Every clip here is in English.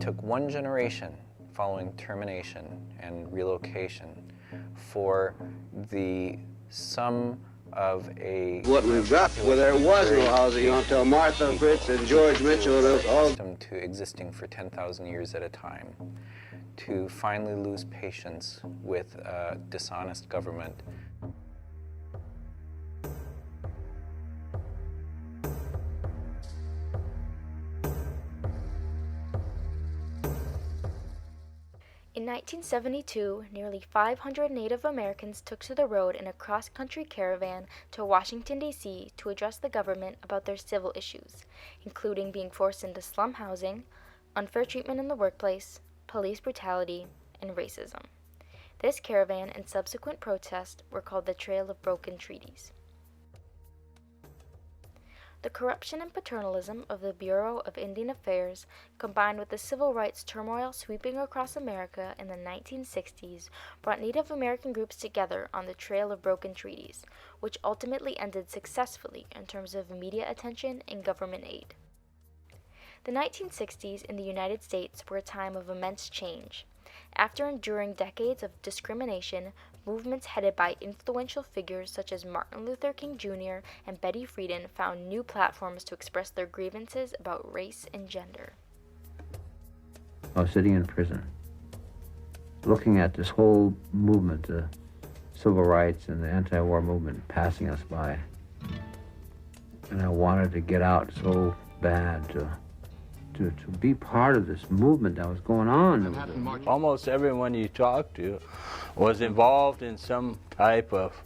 took one generation following termination and relocation for the sum of a... What we've got, well, there was no housing until Martha Fritz and George Mitchell and all... ...to existing for 10,000 years at a time, to finally lose patience with a dishonest government. In 1972, nearly 500 Native Americans took to the road in a cross-country caravan to Washington, D.C. to address the government about their civil issues, including being forced into slum housing, unfair treatment in the workplace, police brutality, and racism. This caravan and subsequent protest were called the Trail of Broken Treaties. The corruption and paternalism of the Bureau of Indian Affairs, combined with the civil rights turmoil sweeping across America in the 1960s, brought Native American groups together on the Trail of Broken Treaties, which ultimately ended successfully in terms of media attention and government aid. The 1960s in the United States were a time of immense change. After enduring decades of discrimination, movements headed by influential figures such as Martin Luther King Jr. and Betty Friedan found new platforms to express their grievances about race and gender. I was sitting in prison, looking at this whole movement, the civil rights and the anti-war movement passing us by. And I wanted to get out so bad to be part of this movement that was going on. Almost everyone you talked to was involved in some type of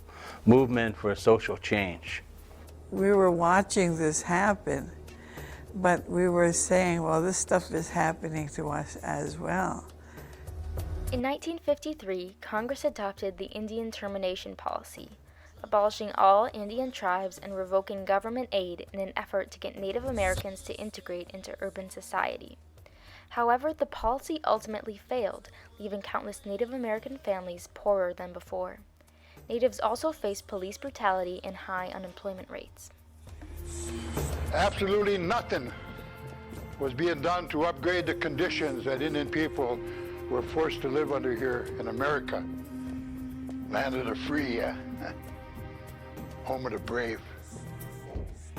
movement for social change. We were watching this happen, but we were saying, well, this stuff is happening to us as well. In 1953, Congress adopted the Indian Termination Policy, abolishing all Indian tribes and revoking government aid in an effort to get Native Americans to integrate into urban society. However, the policy ultimately failed, leaving countless Native American families poorer than before. Natives also faced police brutality and high unemployment rates. Absolutely nothing was being done to upgrade the conditions that Indian people were forced to live under here in America. Land of the free, home of the brave.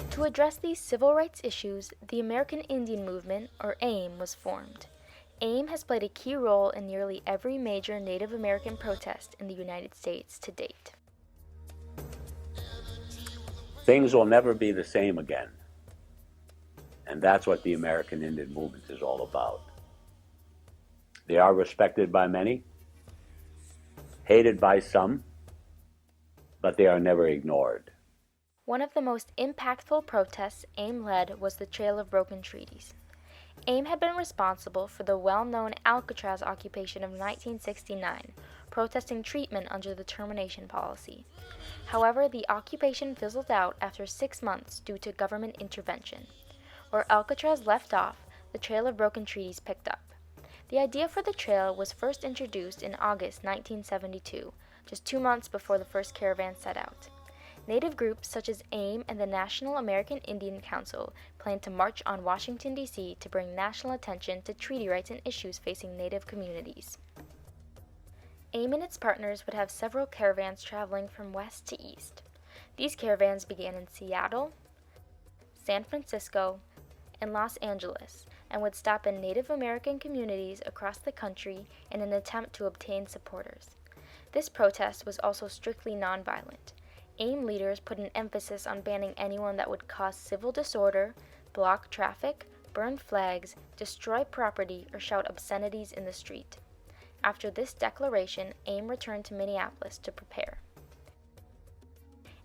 To address these civil rights issues, the American Indian Movement, or AIM, was formed. AIM has played a key role in nearly every major Native American protest in the United States to date. Things will never be the same again. And that's what the American Indian Movement is all about. They are respected by many, hated by some, but they are never ignored. One of the most impactful protests AIM led was the Trail of Broken Treaties. AIM had been responsible for the well-known Alcatraz occupation of 1969, protesting treatment under the termination policy. However, the occupation fizzled out after 6 months due to government intervention. Where Alcatraz left off, the Trail of Broken Treaties picked up. The idea for the trail was first introduced in August 1972, just 2 months before the first caravan set out. Native groups such as AIM and the National American Indian Council planned to march on Washington, D.C. to bring national attention to treaty rights and issues facing Native communities. AIM and its partners would have several caravans traveling from west to east. These caravans began in Seattle, San Francisco, and Los Angeles, and would stop in Native American communities across the country in an attempt to obtain supporters. This protest was also strictly nonviolent. AIM leaders put an emphasis on banning anyone that would cause civil disorder, block traffic, burn flags, destroy property, or shout obscenities in the street. After this declaration, AIM returned to Minneapolis to prepare.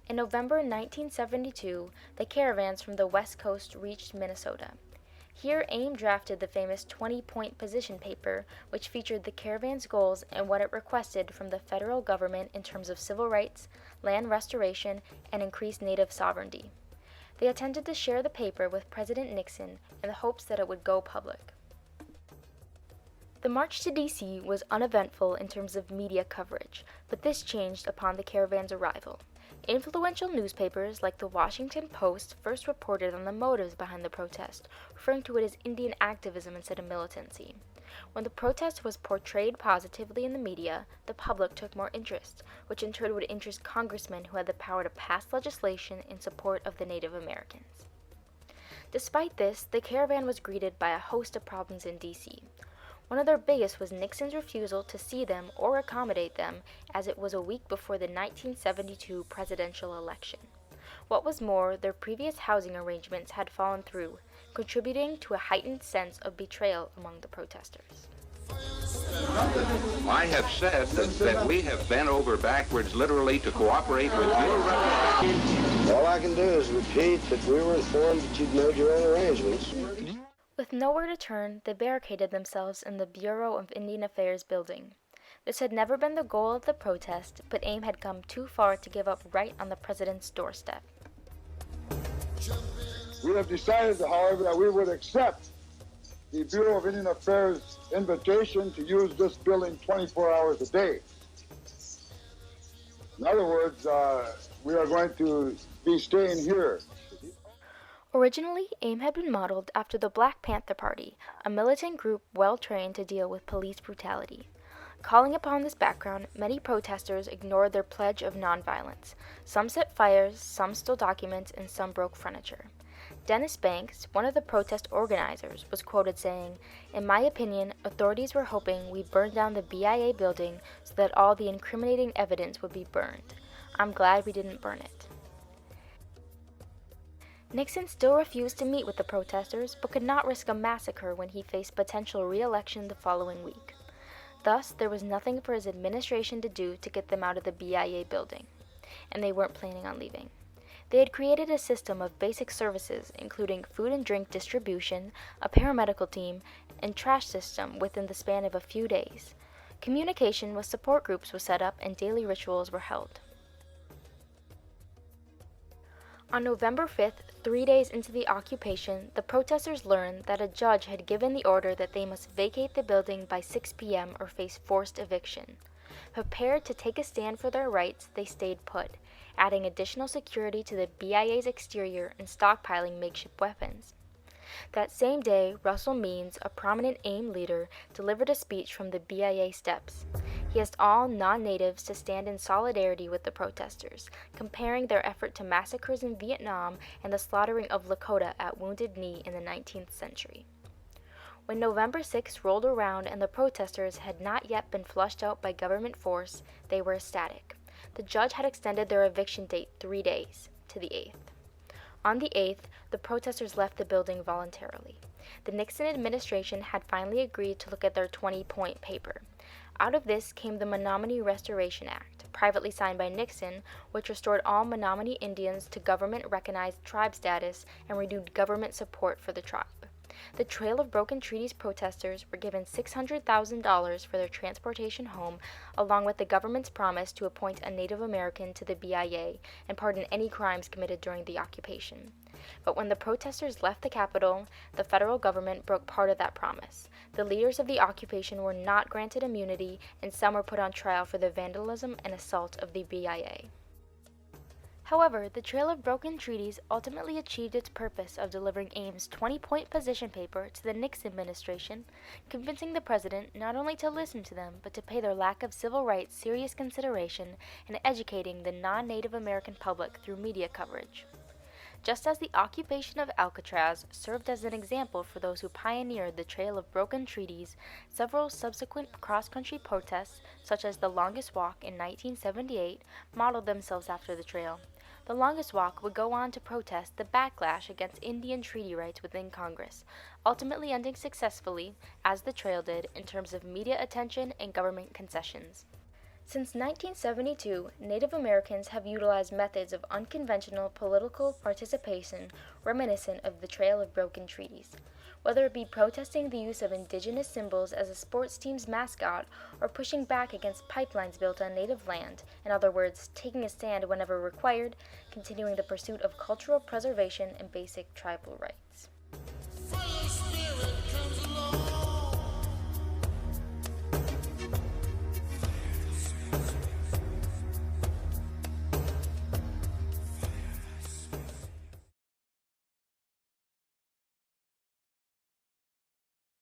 In November 1972, the caravans from the West Coast reached Minnesota. Here, AIM drafted the famous 20-point position paper, which featured the caravan's goals and what it requested from the federal government in terms of civil rights, land restoration, and increased Native sovereignty. They intended to share the paper with President Nixon in the hopes that it would go public. The march to D.C. was uneventful in terms of media coverage, but this changed upon the caravan's arrival. Influential newspapers like the Washington Post first reported on the motives behind the protest, referring to it as Indian activism instead of militancy. When the protest was portrayed positively in the media, the public took more interest, which in turn would interest congressmen who had the power to pass legislation in support of the Native Americans. Despite this, the caravan was greeted by a host of problems in D.C. One of their biggest was Nixon's refusal to see them or accommodate them, as it was a week before the 1972 presidential election. What was more, their previous housing arrangements had fallen through, contributing to a heightened sense of betrayal among the protesters. I have said that we have bent over backwards literally to cooperate with you. All I can do is repeat that we were informed that you'd made your own arrangements. With nowhere to turn, they barricaded themselves in the Bureau of Indian Affairs building. This had never been the goal of the protest, but AIM had come too far to give up right on the president's doorstep. We have decided, however, that we would accept the Bureau of Indian Affairs invitation to use this building 24 hours a day. In other words, we are going to be staying here. Originally, AIM had been modeled after the Black Panther Party, a militant group well trained to deal with police brutality. Calling upon this background, many protesters ignored their pledge of nonviolence. Some set fires, some stole documents, and some broke furniture. Dennis Banks, one of the protest organizers, was quoted saying, "In my opinion, authorities were hoping we burned down the BIA building so that all the incriminating evidence would be burned. I'm glad we didn't burn it." Nixon still refused to meet with the protesters, but could not risk a massacre when he faced potential re-election the following week. Thus, there was nothing for his administration to do to get them out of the BIA building, and they weren't planning on leaving. They had created a system of basic services, including food and drink distribution, a paramedical team, and trash system within the span of a few days. Communication with support groups was set up and daily rituals were held. On November 5th, 3 days into the occupation, the protesters learned that a judge had given the order that they must vacate the building by 6 p.m. or face forced eviction. Prepared to take a stand for their rights, they stayed put, adding additional security to the BIA's exterior and stockpiling makeshift weapons. That same day, Russell Means, a prominent AIM leader, delivered a speech from the BIA steps. He asked all non-natives to stand in solidarity with the protesters, comparing their effort to massacres in Vietnam and the slaughtering of Lakota at Wounded Knee in the 19th century. When November 6 rolled around and the protesters had not yet been flushed out by government force, they were ecstatic. The judge had extended their eviction date 3 days, to the 8th. On the 8th, the protesters left the building voluntarily. The Nixon administration had finally agreed to look at their 20-point paper. Out of this came the Menominee Restoration Act, privately signed by Nixon, which restored all Menominee Indians to government-recognized tribe status and renewed government support for the tribe. The Trail of Broken Treaties protesters were given $600,000 for their transportation home, along with the government's promise to appoint a Native American to the BIA and pardon any crimes committed during the occupation. But when the protesters left the capital, the federal government broke part of that promise. The leaders of the occupation were not granted immunity, and some were put on trial for the vandalism and assault of the BIA. However, the Trail of Broken Treaties ultimately achieved its purpose of delivering AIM's 20-point position paper to the Nixon administration, convincing the president not only to listen to them, but to pay their lack of civil rights serious consideration and educating the non-Native American public through media coverage. Just as the occupation of Alcatraz served as an example for those who pioneered the Trail of Broken Treaties, several subsequent cross-country protests, such as the Longest Walk in 1978, modeled themselves after the trail. The Longest Walk would go on to protest the backlash against Indian treaty rights within Congress, ultimately ending successfully, as the trail did, in terms of media attention and government concessions. Since 1972, Native Americans have utilized methods of unconventional political participation reminiscent of the Trail of Broken Treaties. Whether it be protesting the use of indigenous symbols as a sports team's mascot or pushing back against pipelines built on native land, in other words, taking a stand whenever required, continuing the pursuit of cultural preservation and basic tribal rights.